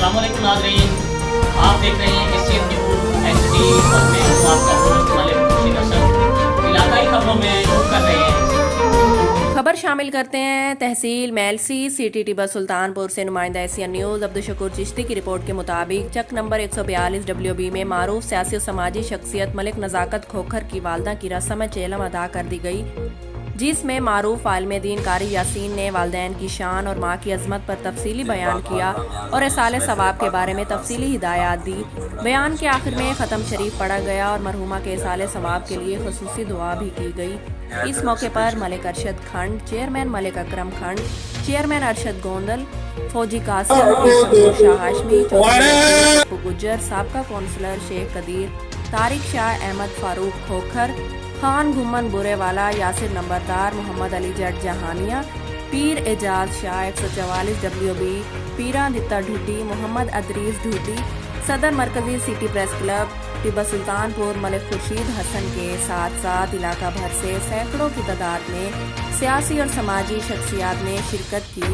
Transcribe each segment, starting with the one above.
अस्सलाम वालेकुम नाज़रीन, आप देख रहे हैं एशियन न्यूज़ HD और मैं हूँ आपका होस्ट मलिक खुर्शीद असद। इलाकाई खबरों में रुख कर रहे हैं। खबर शामिल करते हैं तहसील मेलसी सिटी टिब्बा सुल्तानपुर से नुमाइंदा एशियन न्यूज़ अब्दुल शकूर चिश्ती की रिपोर्ट के मुताबिक चक नंबर 142 WB में मारूफ सियासी और समाजी शख्सियत मलिक नज़ाकत खोखर की वालदा की रस्म चेलम अदा कर दी गई, जिसमें मारूफ आलिम दीन कारी यासीन ने वालदैन की शान और माँ की अजमत पर तफसीली बयान किया और इसाले सवाब के बारे में तफसीली हिदायत दी। बयान के आखिर में ख़त्म शरीफ पढ़ा गया और मरहुमा के इसाले सवाब के लिए खुसूसी दुआ भी की गई। इस मौके पर मलिक अरशद खंड, चेयरमैन मलिक अकरम खंड, चेयरमैन अरशद गोंदल, फौजी कासिम, शाह हाशमी, गुज्जर, साबका कौंसलर शेख कदीर, तारिक शाह, अहमद फारूक खोखर, खान घुमन बुरेवाला, यासिर नंबरदार, मोहम्मद अली जट जहानिया, पीर एजाज शाह, 144 WB, पीरा दित्ता ढूटी, मोहम्मद अदरीस ढूटी, सदर मरकजी city press club Tibba Sultanpur Malik Khurshid Hassan के साथ साथ इलाका भर से सैकड़ों की तादाद में सियासी और समाजी शख्सियात ने शिरकत की।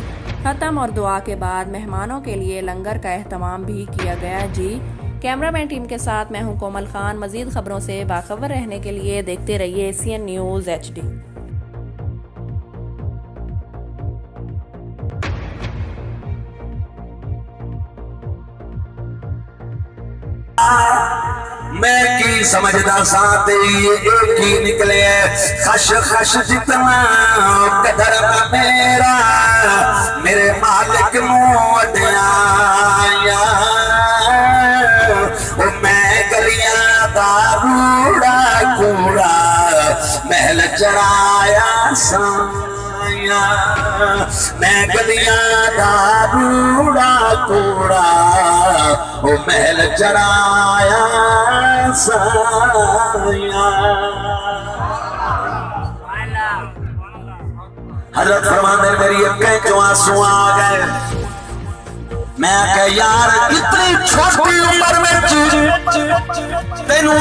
ख़त्म और दुआ के बाद मेहमानों के लिए लंगर का एहतमाम भी किया गया। जी कैमरामैन टीम के साथ मैं हूं कोमल खान। मजीद खबरों से बाखबर रहने के लिए देखते रहिए एशियन न्यूज़ HD। मैं की समझदा सा तेरी एक ही निकले खश खश जितना कदर मेरा मेरे मालिक मुआया ओ मैं गलियां दा रूड़ा कूड़ा महल चढ़ाया साया मैं गलियां दा रूड़ा कूड़ा ओ महल चढ़ाया साया। हजरत फरमाते मेरी अक्खें चों आंसू आ गए। मैं कह यार इतनी छोटी उम्र में तेनू